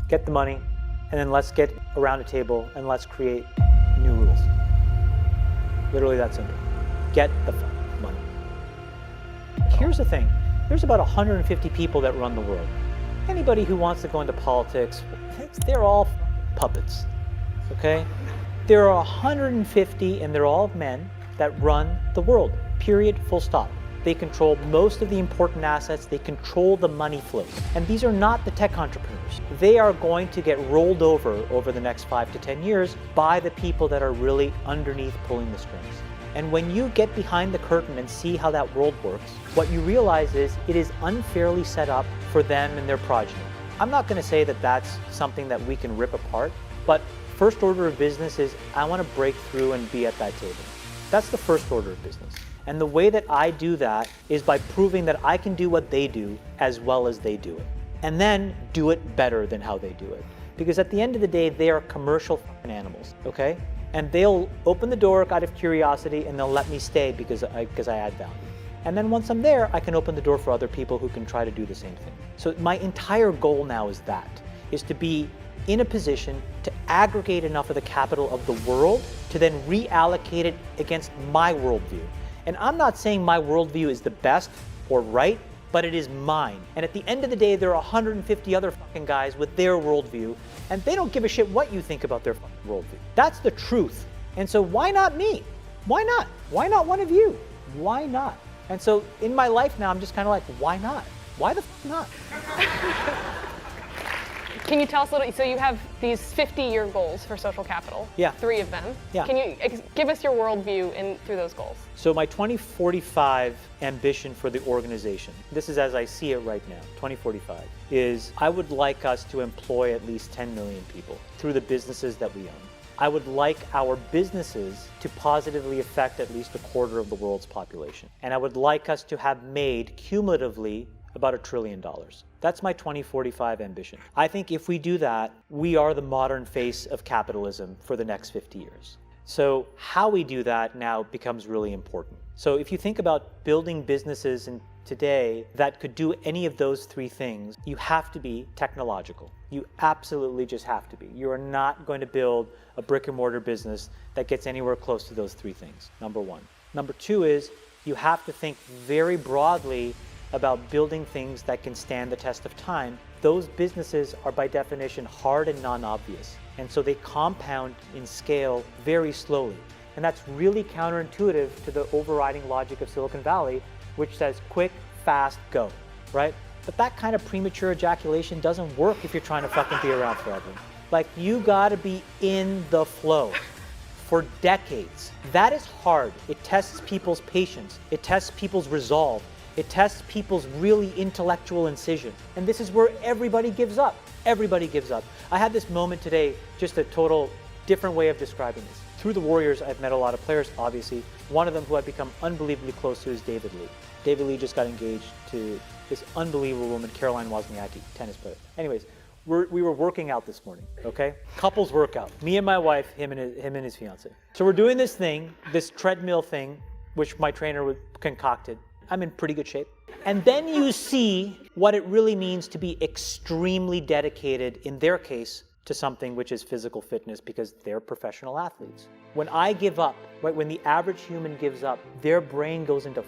get the money, and then let's get around a table and let's create new rules. Literally that simple. Get the money. Here's the thing. There's about 150 people that run the world. Anybody who wants to go into politics, they're all puppets, okay? There are 150 and they're all men that run the world, period, full stop. They control most of the important assets. They control the money flows. And these are not the tech entrepreneurs. They are going to get rolled over the next 5 to 10 years by the people that are really underneath pulling the strings. And when you get behind the curtain and see how that world works, what you realize is it is unfairly set up for them and their progeny. I'm not going to say that that's something that we can rip apart, but first order of business is I want to break through and be at that table. That's the first order of business. And the way that I do that is by proving that I can do what they do as well as they do it. And then do it better than how they do it. Because at the end of the day, they are commercial animals, okay? And they'll open the door out of curiosity and they'll let me stay because I add value. And then once I'm there, I can open the door for other people who can try to do the same thing. So my entire goal now is to be in a position to aggregate enough of the capital of the world to then reallocate it against my worldview. And I'm not saying my worldview is the best or right, but it is mine. And at the end of the day, there are 150 other fucking guys with their worldview, and they don't give a shit what you think about their fucking worldview. That's the truth. And so why not me? Why not? Why not one of you? Why not? And so in my life now, I'm just kind of like, why not? Why the fuck not? Can you tell us a little, so you have these 50-year goals for social capital. Yeah. 3 of them. Yeah. Can you give us your worldview through those goals? So my 2045 ambition for the organization, this is as I see it right now, 2045, is I would like us to employ at least 10 million people through the businesses that we own. I would like our businesses to positively affect at least a quarter of the world's population. And I would like us to have made cumulatively about $1 trillion. That's my 2045 ambition. I think if we do that, we are the modern face of capitalism for the next 50 years. So how we do that now becomes really important. So if you think about building businesses in today that could do any of those 3 things, you have to be technological. You absolutely just have to be. You are not going to build a brick and mortar business that gets anywhere close to those 3 things, number 1. Number 2 is you have to think very broadly about building things that can stand the test of time. Those businesses are by definition hard and non-obvious. And so they compound in scale very slowly. And that's really counterintuitive to the overriding logic of Silicon Valley, which says quick, fast, go, right? But that kind of premature ejaculation doesn't work if you're trying to fucking be around forever. Like, you gotta be in the flow for decades. That is hard. It tests people's patience. It tests people's resolve. It tests people's really intellectual incision. And this is where everybody gives up. Everybody gives up. I had this moment today, just a total different way of describing this. Through the Warriors, I've met a lot of players, obviously. One of them who I've become unbelievably close to is David Lee. David Lee just got engaged to this unbelievable woman, Caroline Wozniacki, tennis player. Anyways, we were working out this morning, okay? Couples workout. Me and my wife, him and his fiance. So we're doing this thing, this treadmill thing, which my trainer concocted. I'm in pretty good shape. And then you see what it really means to be extremely dedicated, in their case, to something which is physical fitness, because they're professional athletes. When I give up, right, when the average human gives up, their brain goes into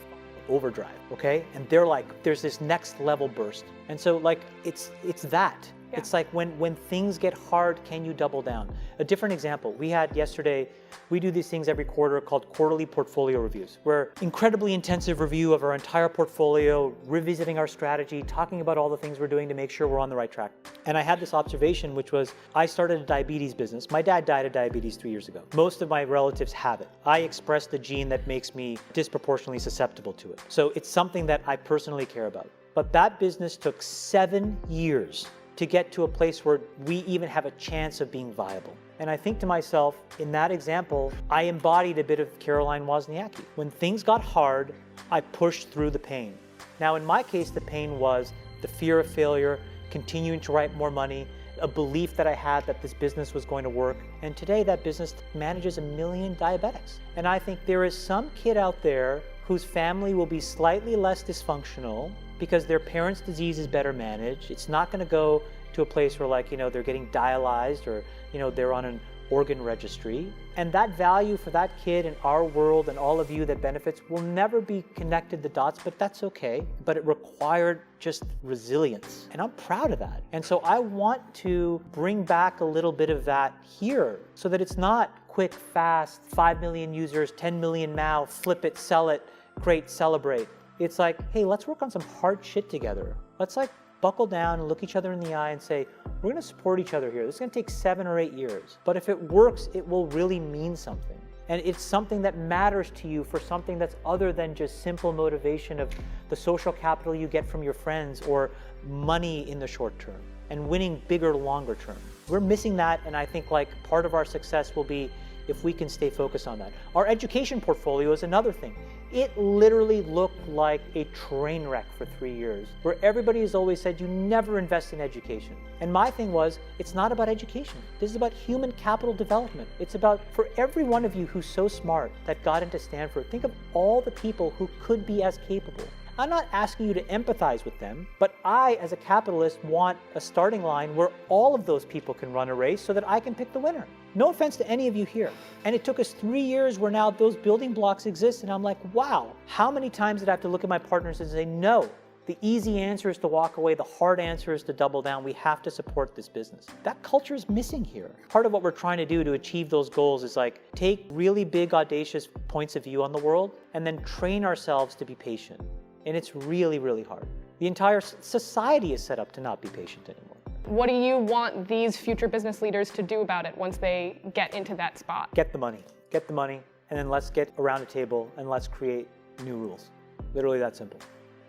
overdrive, okay? And they're like, there's this next level burst. And so like, it's that. Yeah. It's like when things get hard, can you double down? A different example, we had yesterday, we do these things every quarter called quarterly portfolio reviews. We're incredibly intensive review of our entire portfolio, revisiting our strategy, talking about all the things we're doing to make sure we're on the right track. And I had this observation, which was, I started a diabetes business. My dad died of diabetes 3 years ago. Most of my relatives have it. I express the gene that makes me disproportionately susceptible to it. So it's something that I personally care about. But that business took 7 years to get to a place where we even have a chance of being viable. And I think to myself, in that example, I embodied a bit of Caroline Wozniacki. When things got hard, I pushed through the pain. Now, in my case, the pain was the fear of failure, continuing to write more money, a belief that I had that this business was going to work. And today, that business manages 1 million diabetics. And I think there is some kid out there whose family will be slightly less dysfunctional, because their parents' disease is better managed. It's not going to go to a place where, like, they're getting dialyzed or, they're on an organ registry. And that value for that kid in our world and all of you that benefits will never be connected the dots, but that's okay. But it required just resilience. And I'm proud of that. And so I want to bring back a little bit of that here so that it's not quick, fast, 5 million users, 10 million now, flip it, sell it, great, celebrate. It's like, hey, let's work on some hard shit together. Let's like buckle down and look each other in the eye and say, we're gonna support each other here. This is gonna take 7 or 8 years. But if it works, it will really mean something. And it's something that matters to you for something that's other than just simple motivation of the social capital you get from your friends or money in the short term and winning bigger, longer term. We're missing that, and I think like part of our success will be if we can stay focused on that. Our education portfolio is another thing. It literally looked like a train wreck for 3 years, where everybody has always said you never invest in education. And my thing was, it's not about education. This is about human capital development. It's about, for every one of you who's so smart that got into Stanford, think of all the people who could be as capable. I'm not asking you to empathize with them, but I, as a capitalist, want a starting line where all of those people can run a race so that I can pick the winner. No offense to any of you here. And it took us 3 years where now those building blocks exist, and I'm like, wow, how many times did I have to look at my partners and say, no, the easy answer is to walk away, the hard answer is to double down, we have to support this business. That culture is missing here. Part of what we're trying to do to achieve those goals is like, take really big, audacious points of view on the world, and then train ourselves to be patient. And it's really, really hard. The entire society is set up to not be patient anymore. What do you want these future business leaders to do about it once they get into that spot? Get the money, and then let's get around a table and let's create new rules. Literally that simple.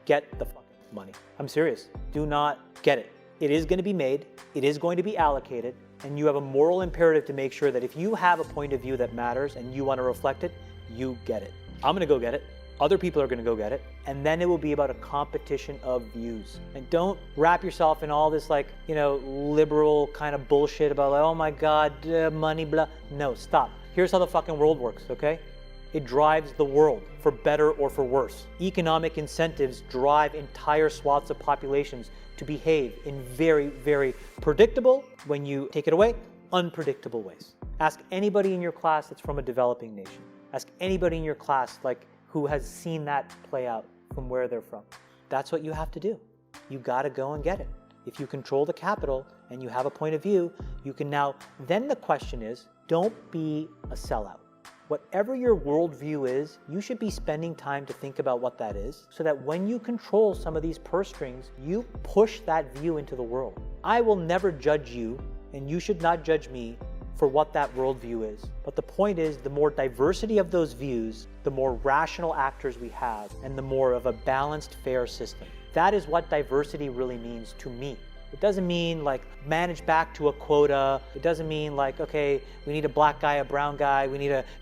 Get the fucking money. I'm serious. Do not get it. It is going to be made, it is going to be allocated, and you have a moral imperative to make sure that if you have a point of view that matters and you want to reflect it, you get it. I'm going to go get it. Other people are going to go get it, and then it will be about a competition of views. And don't wrap yourself in all this like, liberal kind of bullshit about like, oh my God, money, blah. No, stop. Here's how the fucking world works, okay? It drives the world for better or for worse. Economic incentives drive entire swaths of populations to behave in very, very predictable, when you take it away, unpredictable ways. Ask anybody in your class that's from a developing nation. Ask anybody in your class who has seen that play out from where they're from. That's what you have to do. You gotta go and get it. If you control the capital and you have a point of view, you can now, then the question is, don't be a sellout. Whatever your worldview is, you should be spending time to think about what that is, so that when you control some of these purse strings, you push that view into the world. I will never judge you, and you should not judge me for what that worldview is. But the point is, the more diversity of those views, the more rational actors we have, and the more of a balanced, fair system. That is what diversity really means to me. It doesn't mean like manage back to a quota. It doesn't mean like, okay, we need a black guy, a brown guy,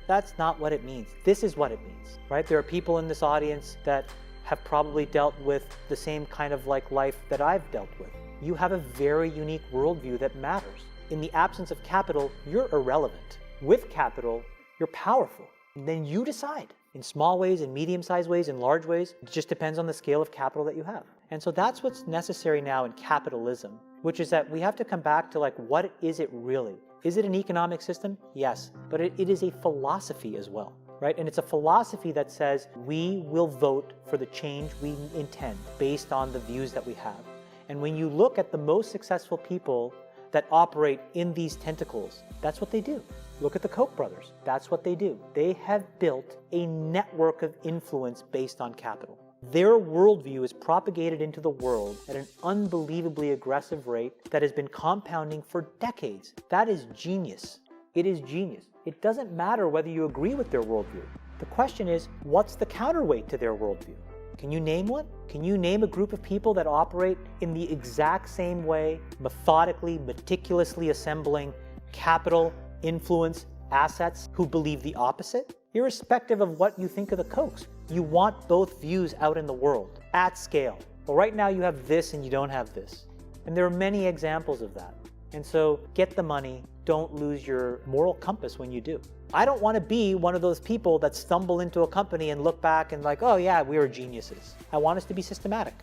that's not what it means. This is what it means, right? There are people in this audience that have probably dealt with the same kind of like life that I've dealt with. You have a very unique worldview that matters. In the absence of capital, you're irrelevant. With capital, you're powerful. And then you decide in small ways, in medium-sized ways, in large ways. It just depends on the scale of capital that you have. And so that's what's necessary now in capitalism, which is that we have to come back to like, what is it really? Is it an economic system? Yes, but it is a philosophy as well, right? And it's a philosophy that says we will vote for the change we intend based on the views that we have. And when you look at the most successful people that operate in these tentacles, that's what they do. Look at the Koch brothers. That's what they do. They have built a network of influence based on capital. Their worldview is propagated into the world at an unbelievably aggressive rate that has been compounding for decades. That is genius. It is genius. It doesn't matter whether you agree with their worldview. The question is, what's the counterweight to their worldview? Can you name one? Can you name a group of people that operate in the exact same way, methodically, meticulously assembling capital, influence, assets, who believe the opposite? Irrespective of what you think of the Kochs, you want both views out in the world, at scale. Well, right now you have this and you don't have this. And there are many examples of that. And so get the money, don't lose your moral compass when you do. I don't want to be one of those people that stumble into a company and look back and like, oh yeah, we were geniuses. I want us to be systematic.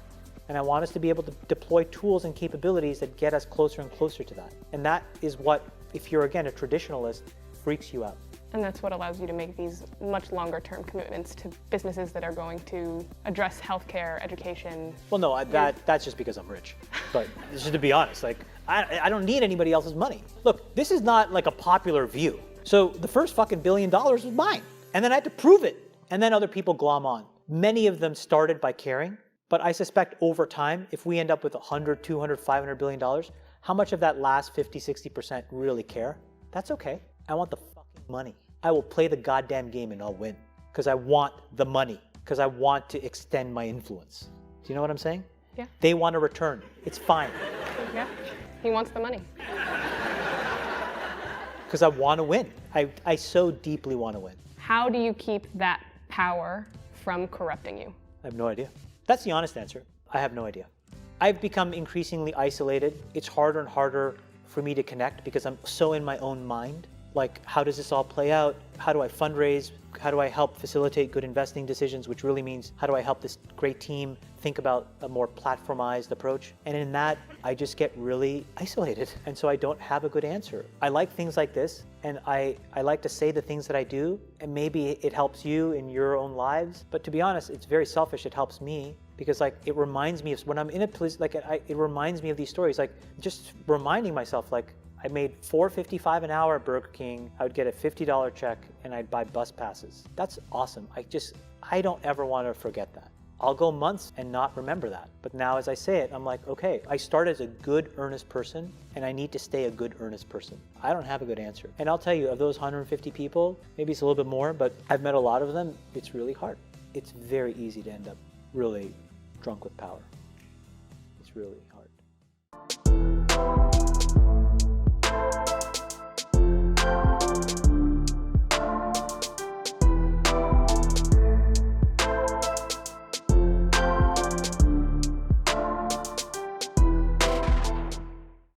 And I want us to be able to deploy tools and capabilities that get us closer and closer to that. And that is what, if you're, again, a traditionalist, freaks you out. And that's what allows you to make these much longer term commitments to businesses that are going to address healthcare, education. Well, no, that's just because I'm rich. But just to be honest, like, I don't need anybody else's money. Look, this is not like a popular view. So the first fucking $1 billion was mine. And then I had to prove it. And then other people glom on. Many of them started by caring. But I suspect over time, if we end up with $100, $200, $500 billion, how much of that last 50, 60% really care? That's okay. I want the fucking money. I will play the goddamn game and I'll win. Because I want the money. Because I want to extend my influence. Do you know what I'm saying? Yeah. They want a return. It's fine. Yeah. He wants the money. Because I want to win. I so deeply want to win. How do you keep that power from corrupting you? I have no idea. That's the honest answer. I have no idea. I've become increasingly isolated. It's harder and harder for me to connect because I'm so in my own mind. Like, how does this all play out? How do I fundraise? How do I help facilitate good investing decisions, which really means how do I help this great team think about a more platformized approach? And in that, I just get really isolated. And so I don't have a good answer. I like things like this, and I like to say the things that I do, and maybe it helps you in your own lives. But to be honest, it's very selfish. It helps me because like it reminds me of when I'm in a place, like it reminds me of these stories, like just reminding myself, like, I made $4.55 an hour at Burger King. I would get a $50 check and I'd buy bus passes. That's awesome. I don't ever want to forget that. I'll go months and not remember that. But now as I say it, I'm like, okay, I started as a good, earnest person and I need to stay a good, earnest person. I don't have a good answer. And I'll tell you, of those 150 people, maybe it's a little bit more, but I've met a lot of them. It's really hard. It's very easy to end up really drunk with power. It's really hard.